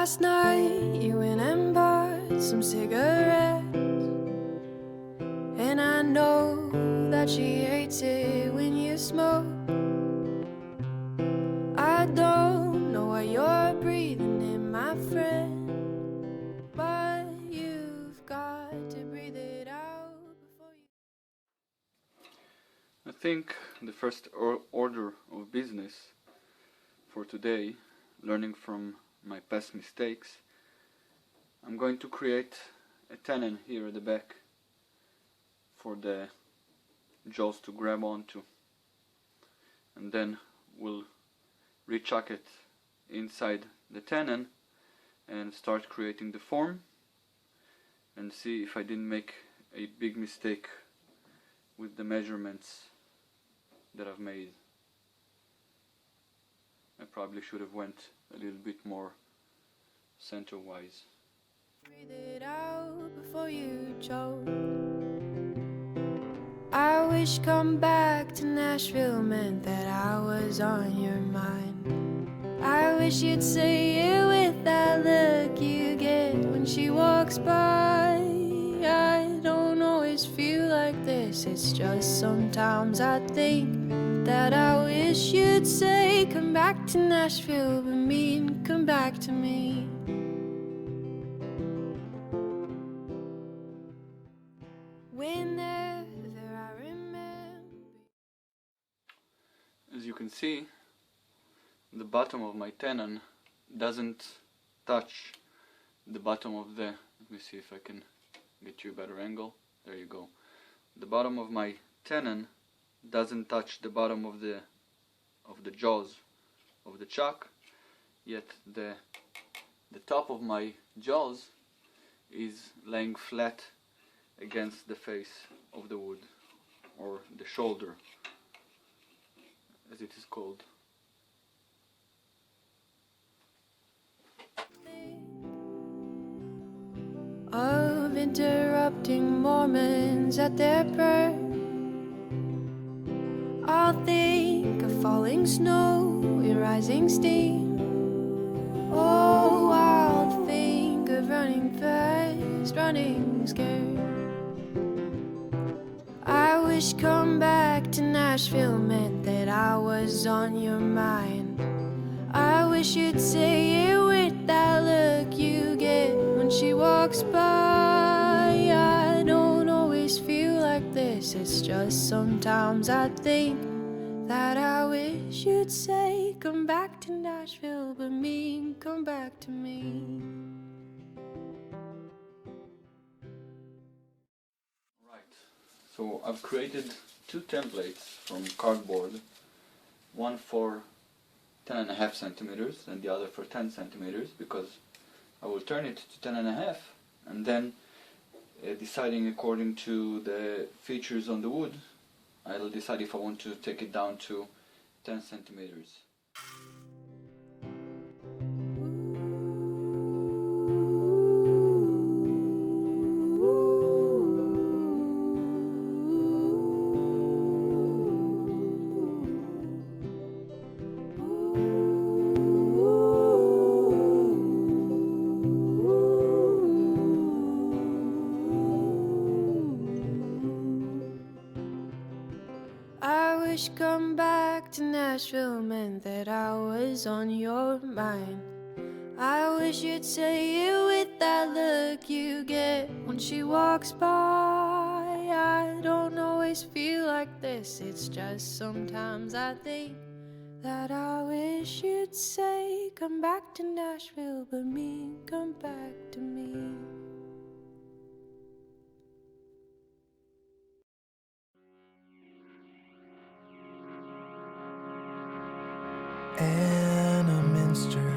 Last night you went and bought some cigarettes, and I know that she hates it when you smoke. I don't know why you're breathing in, my friend, but you've got to breathe it out before you... I think the first order of business for today, learning from my past mistakes, I'm going to create a tenon here at the back for the jaws to grab onto, and then we'll rechuck it inside the tenon and start creating the form and see if I didn't make a big mistake with the measurements that I've made. I probably should have went a little bit more center-wise. Breathe it out before you choke. I wish come back to Nashville meant that I was on your mind. I wish you'd say it with that look you get when she walks by. I don't always feel like this, it's just sometimes I think that I wish you'd say come back to Nashville, but mean come back to me. Whenever I remember. As you can see, the bottom of my tenon doesn't touch the bottom of the... Let me see if I can get you a better angle. There you go. The bottom of my tenon doesn't touch the bottom of the jaws of the chuck, yet the top of my jaws is laying flat against the face of the wood, or the shoulder as it is called. Of interrupting Mormons at their prayer, I'll think of falling snow and rising steam. Oh, I'll think of running fast, running scared. I wish come back to Nashville meant that I was on your mind. I wish you'd say it with that look you get when she walks by. I don't always feel like this, it's just sometimes I think that I wish you'd say come back to Nashville, but mean come back to me. Right, so I've created two templates from cardboard, one for 10.5 centimeters and the other for 10 centimeters, because I will turn it to 10.5 and then deciding according to the features on the wood, I'll decide if I want to take it down to 10 centimeters. Come back to Nashville meant that I was on your mind. I wish you'd say it with that look you get when she walks by. I don't always feel like this, it's just sometimes I think that I wish you'd say come back to Nashville, but me come back to me. Anna Minster.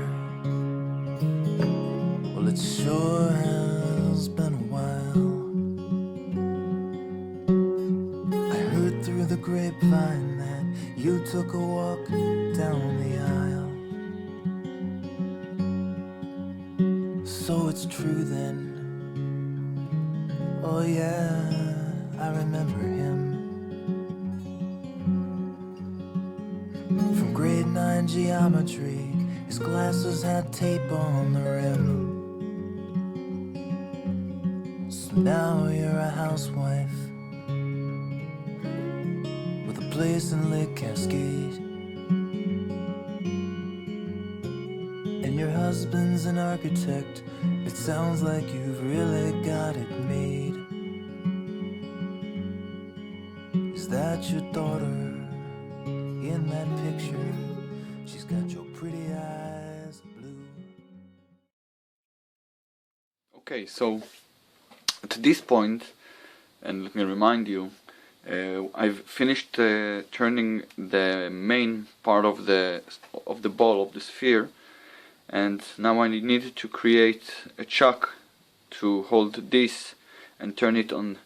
Well, it sure has been a while. I heard through the grapevine that you took a walk down the aisle. So it's true then. Oh yeah, I remember him. From grade 9 geometry, his Those glasses had tape on the rim. So now you're a housewife with a place in Lake Cascade, and your husband's an architect. It sounds like you've really got it made. Is that your daughter in that picture? She's got your pretty eyes blue. Okay, so at this point, and let me remind you, I've finished turning the main part of the ball, of the sphere, and now I needed to create a chuck to hold this and turn it on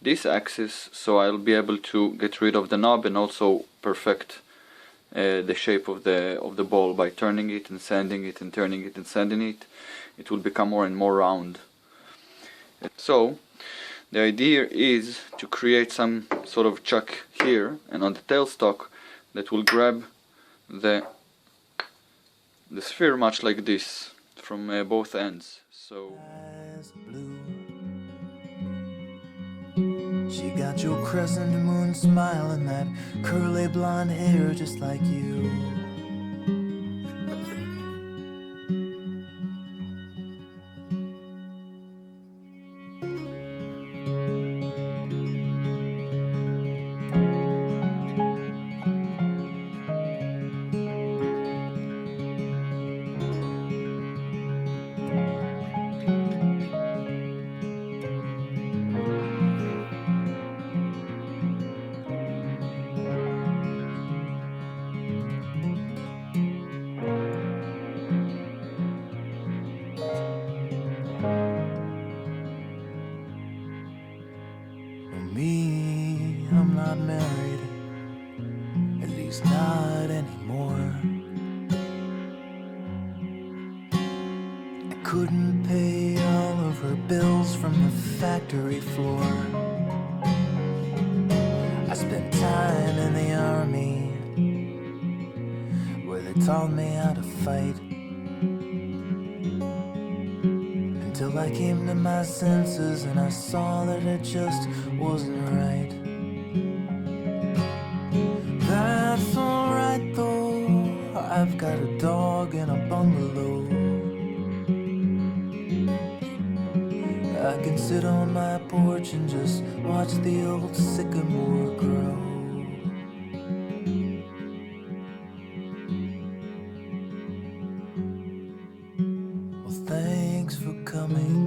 this axis, so I'll be able to get rid of the knob and also perfect the shape of the ball by turning it and sanding it and turning it and sanding it. It will become more and more round. So the idea is to create some sort of chuck here and on the tailstock that will grab the sphere much like this from both ends. So Eyes blue. She got your crescent moon smile and that curly blonde hair just like you. Me, I'm not married, at least not anymore. I couldn't pay all of her bills from the factory floor. I spent time in the army, where they taught me how to fight, until I came to my senses and I saw that it just wasn't right. That's alright though, I've got a dog and a bungalow. I can sit on my porch and just watch the old sycamore grow. Well, thanks for coming.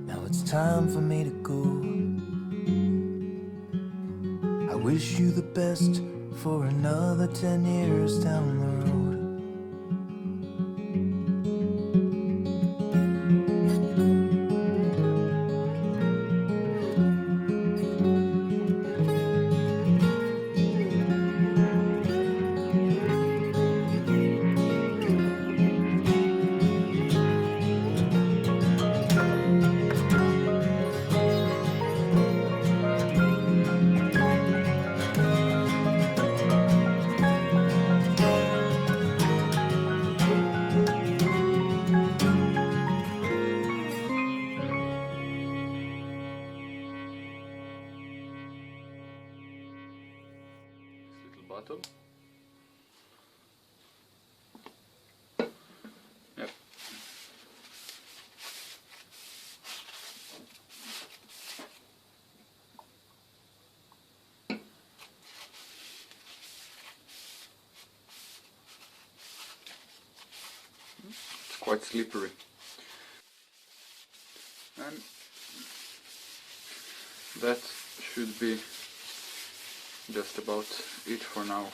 Now it's time for me to go. I wish you the best for another 10 years down the road. bottle. Yep. It's quite slippery. And that should be just about it for now.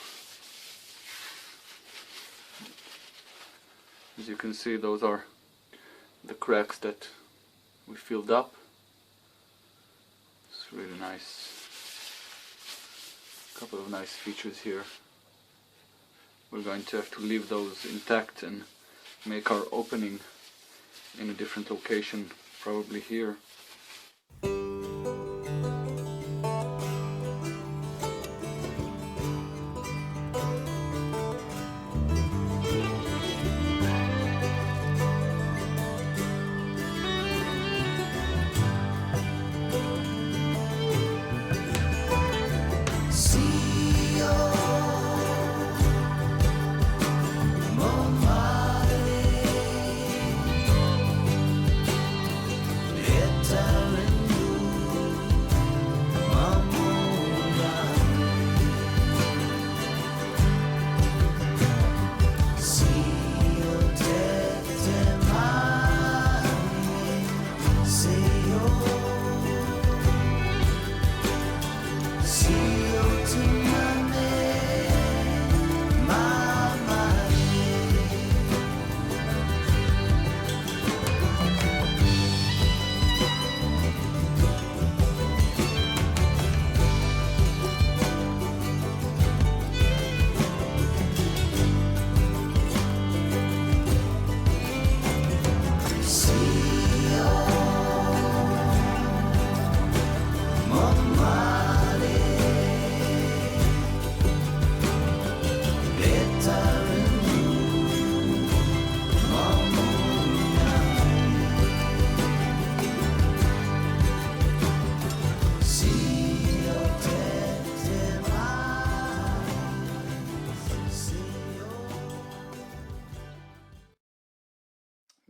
As you can see, those are the cracks that we filled up. It's really nice. A couple of nice features here. We're going to have to leave those intact and make our opening in a different location, probably here.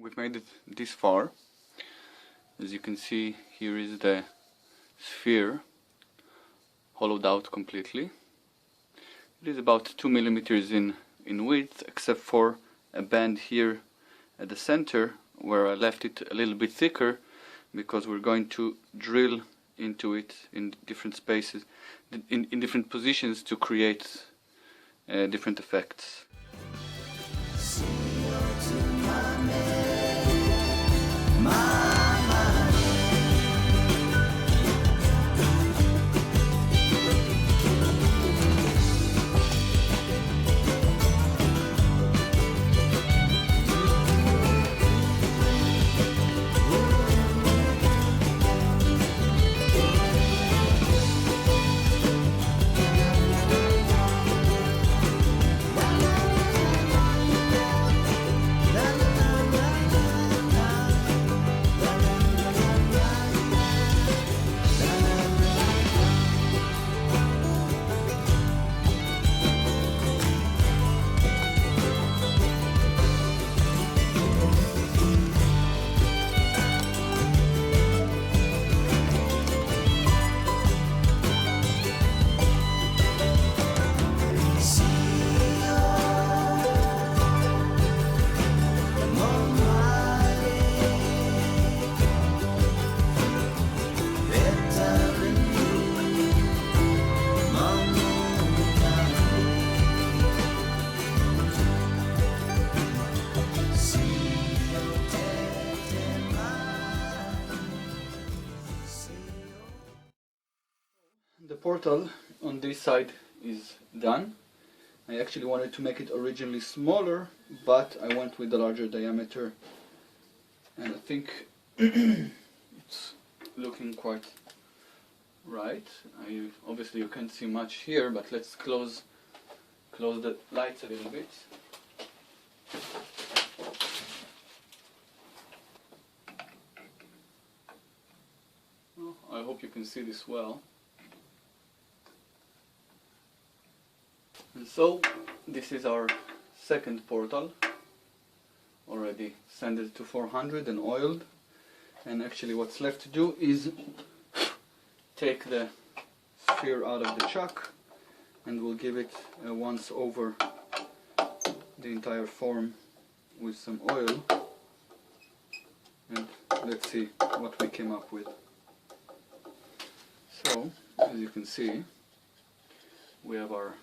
we've made it this far. As you can see, here is the sphere hollowed out completely. It is about 2 millimeters in width, except for a band here at the center where I left it a little bit thicker because we're going to drill into it in different spaces, in different positions, to create different effects. The portal on this side is done. I actually wanted to make it originally smaller, but I went with the larger diameter, and I think it's looking quite right. Obviously you can't see much here, but let's close the lights a little bit. Well, I hope you can see this well. And so this is our second portal, already sanded to 400 and oiled. And actually what's left to do is take the sphere out of the chuck, and we'll give it a once over the entire form with some oil, and let's see what we came up with. So, as you can see, we have our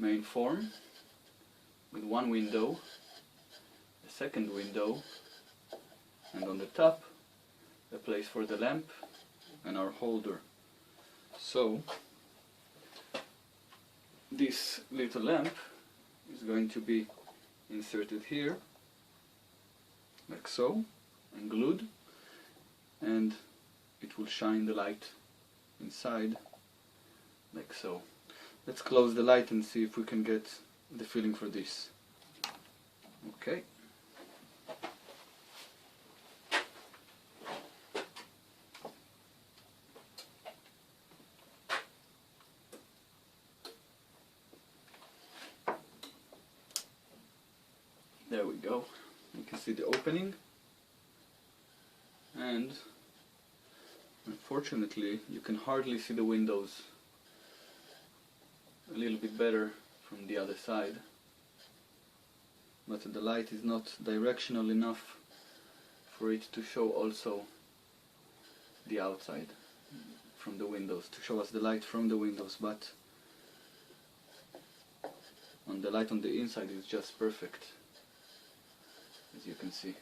main form with one window, a second window, and on the top a place for the lamp and our holder. So this little lamp is going to be inserted here like so and glued, and it will shine the light inside like so. Let's close the light and see if we can get the feeling for this. Okay. There we go. You can see the opening, and unfortunately you can hardly see the windows. A little bit better from the other side, but the light is not directional enough for it to show also the outside from the windows, to show us the light from the windows, but on the light on the inside is just perfect, as you can see.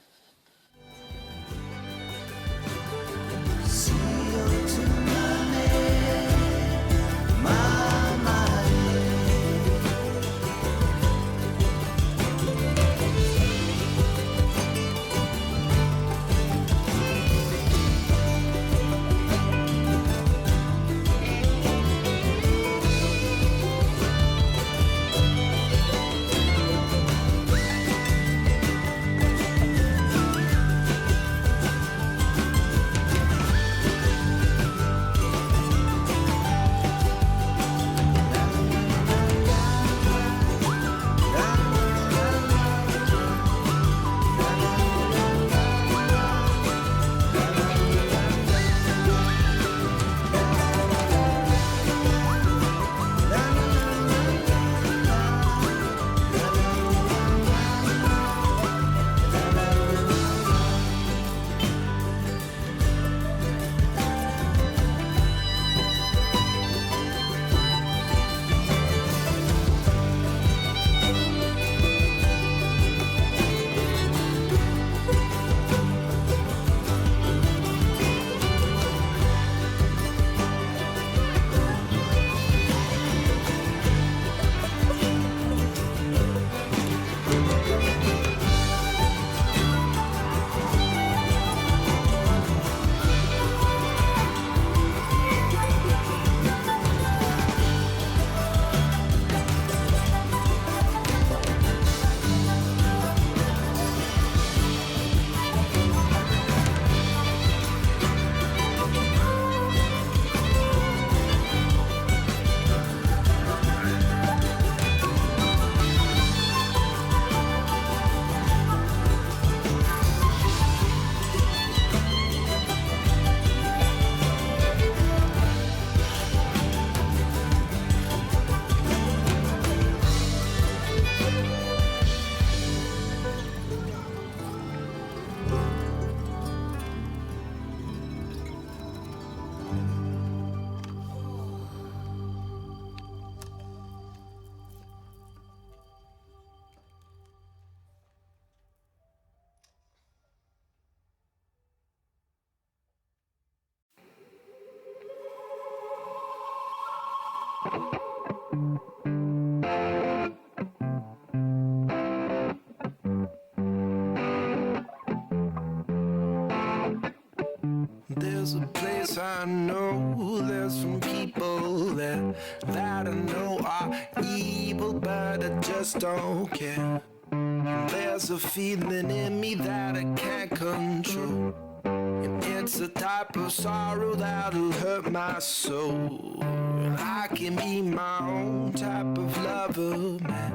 There's a place I know, there's some people there that I know are evil, but I just don't care. There's a feeling in me that I can't control, and it's a type of sorrow that'll hurt my soul. And I can be my own type of lover, man,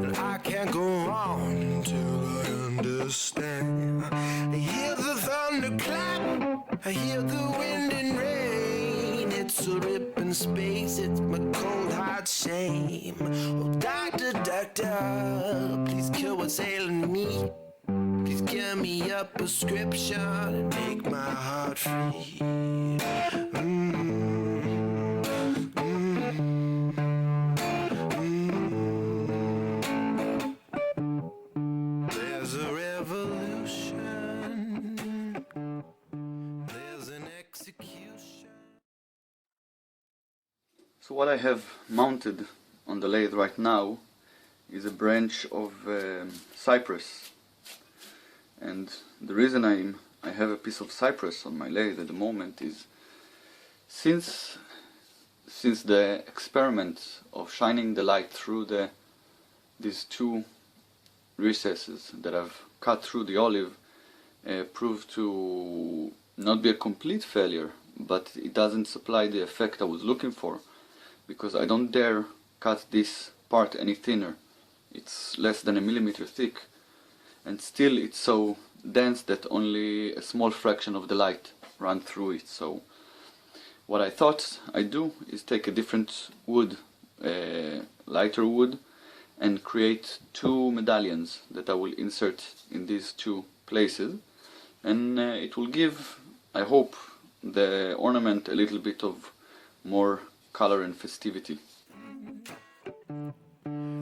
and I can't go on until I understand. I hear the thunder clap, I hear the wind and rain. It's a rip in space, it's my cold hard shame. Oh, doctor, doctor, please cure what's ailing me. Please give me a prescription and make my heart free. There's a revolution, there's an execution. So what I have mounted on the lathe right now is a branch of cypress, and the reason I have a piece of cypress on my lathe at the moment is since the experiment of shining the light through these two recesses that I've cut through the olive proved to not be a complete failure, but it doesn't supply the effect I was looking for, because I don't dare cut this part any thinner. It's less than a millimeter thick, and still it's so dense that only a small fraction of the light runs through it. So what I thought I'd do is take a different wood, lighter wood, and create two medallions that I will insert in these two places, and it will give, I hope, the ornament a little bit of more color and festivity.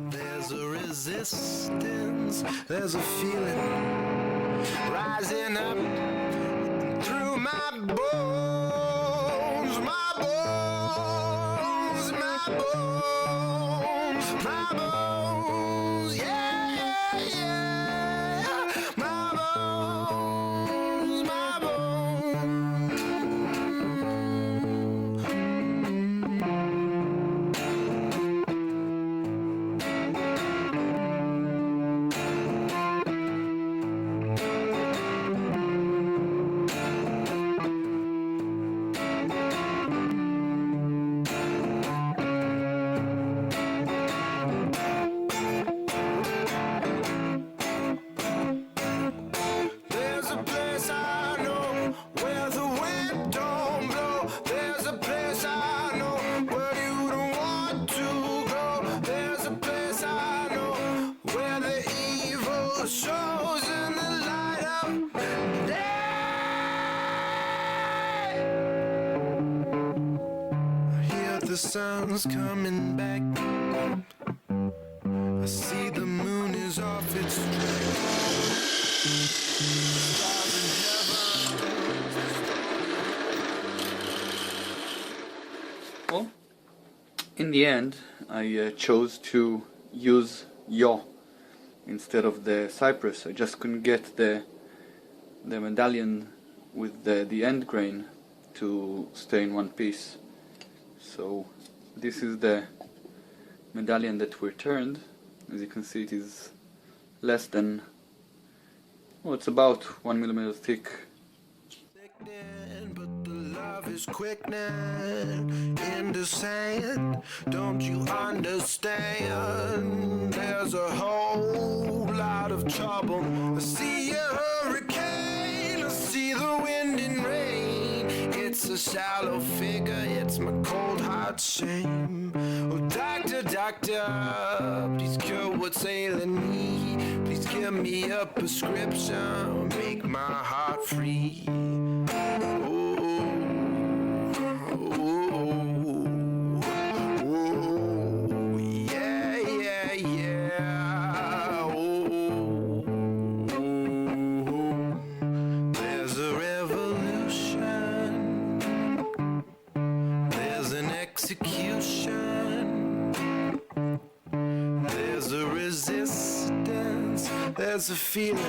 There's a resistance, there's a feeling rising up through my bones, my bones, my bones, my bones, yeah, yeah, my bones, my bones. There's a place I know where the wind don't blow. There's a place I know where you don't want to go. There's a place I know where the evil shows in the light of day. I hear the sun's coming back. I see the moon is off its track. Stars in heaven. Well, in the end, I chose to use yaw instead of the cypress. I just couldn't get the medallion with the end grain to stay in one piece. So this is the medallion that we turned. As you can see, it is less than, well, it's about 1 millimeter thick. But the love is quickening into sand. Don't you understand? There's a whole lot of trouble. I see a hurricane, I see the wind and rain. It's a shallow figure, it's my cold heart shame. Oh, doctor, doctor, please cure what's ailing me. Please give me a prescription, make my heart free. There's a revolution, there's an execution, there's a resistance, there's a feeling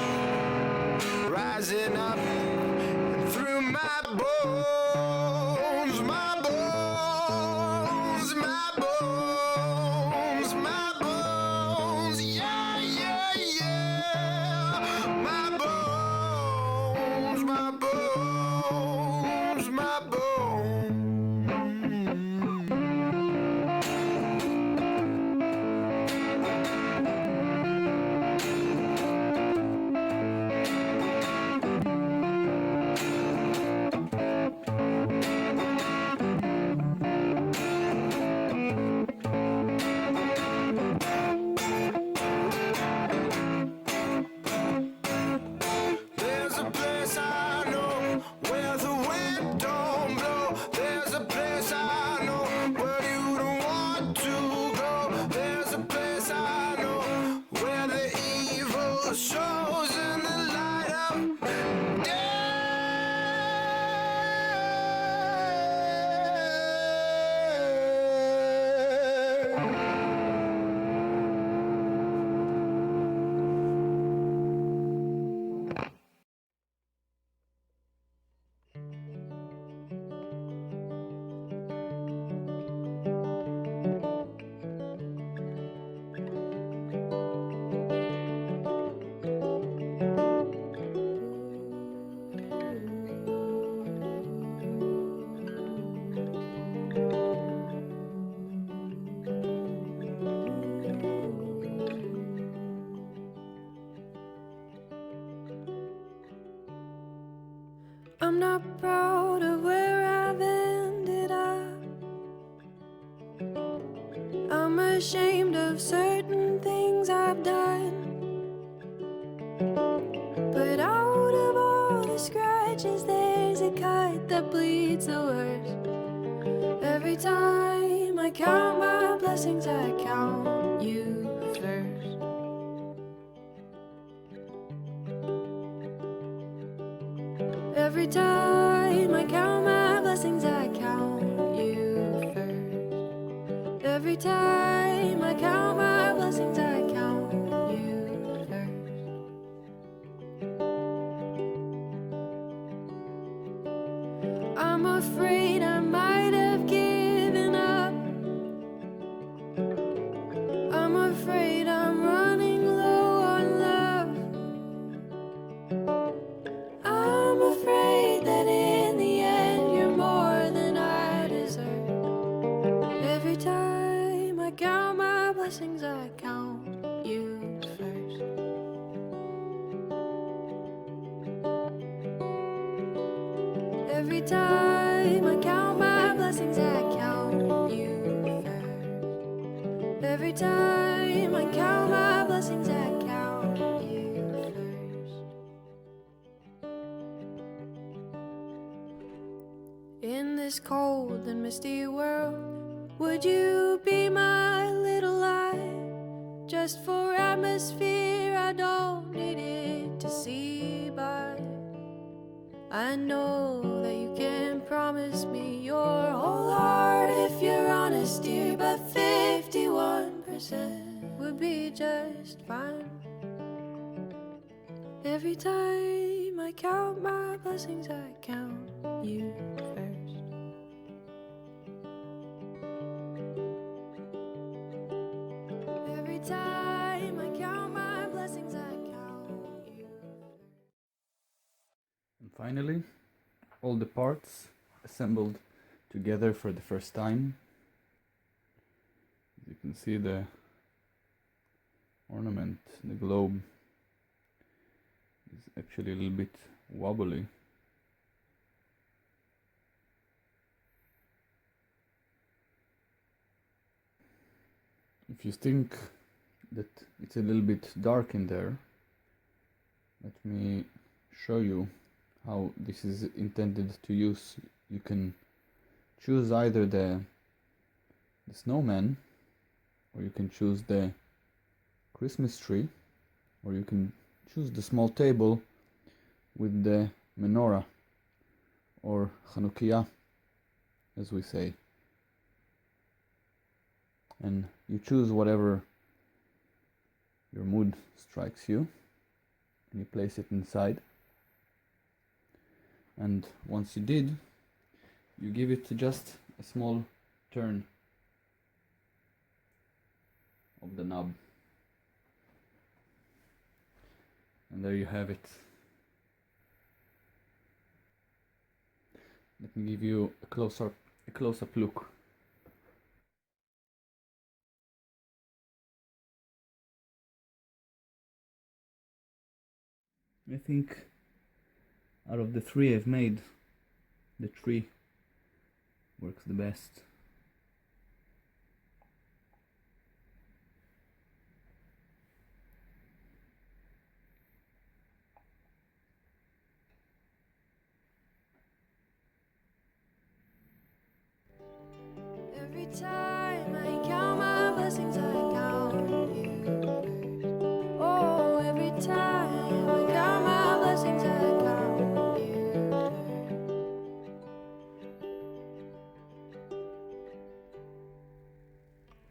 rising up through my bones, my bones, my bones, my bones, yeah, yeah, yeah, my bones, my bones, my bones. There's a place I know where the wind don't blow. There's a place I know where you don't want to go. There's a place I know where the evil shows in the light of day. I'm not proud of where I've ended up. I'm ashamed of certain things I've done. But out of all the scratches, there's a cut that bleeds the worst. Every time I count my blessings, I count you first. Every time I count my blessings, I count you first. Every time I count my blessings, I count you first. I'm afraid I might have given up. I'm afraid I'm running low on love. I'm afraid that in the end you're more than I deserve. Every time I count my blessings, I count you first. Every time I count my blessings, I count you first. Every time I count my blessings, I count you first. In this cold and misty world, would you be my little light? Just for atmosphere, I don't need it to see by. I know that you can promise me your whole heart if you're honest, dear, but 51% would be just fine. Every time I count my blessings, I count you first. Every time I count my blessings, I count you first. And finally, all the parts assembled together for the first time. As you can see, the ornament, the globe, is actually a little bit wobbly. If you think that it's a little bit dark in there, let me show you how this is intended to use. You can choose either the snowman, or you can choose the Christmas tree, or you can choose the small table with the menorah, or Chanukiah, as we say. And you choose whatever your mood strikes you, and you place it inside. And once you did, you give it just a small turn of the knob, and there you have it. Let me give you a close-up look. I think out of the three I've made, the tree works the best. Every time I count my blessings, I count you first. Oh, every time I count my blessings, I count you first.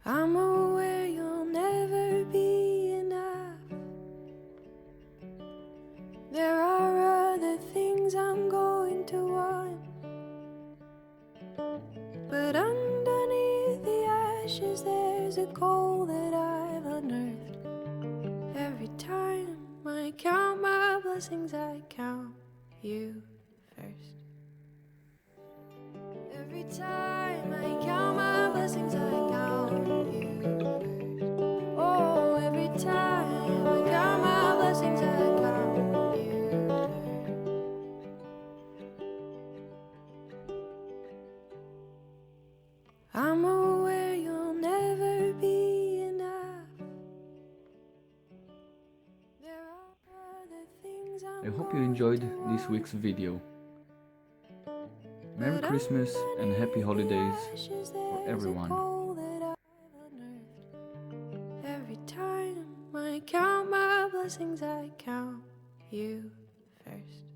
I'm aware you'll never be enough. There are other things I'm going to want, but underneath the ashes there's a goal that I've unearthed. Every time I count my blessings, I count you first. Every time I count my blessings, I count you first. Oh, every time I count my blessings, I count you first. I'm aware you'll never be enough. There are other things I hope you enjoyed this week's video. Merry Christmas and Happy Holidays for everyone. Every time I count my blessings, I count you first.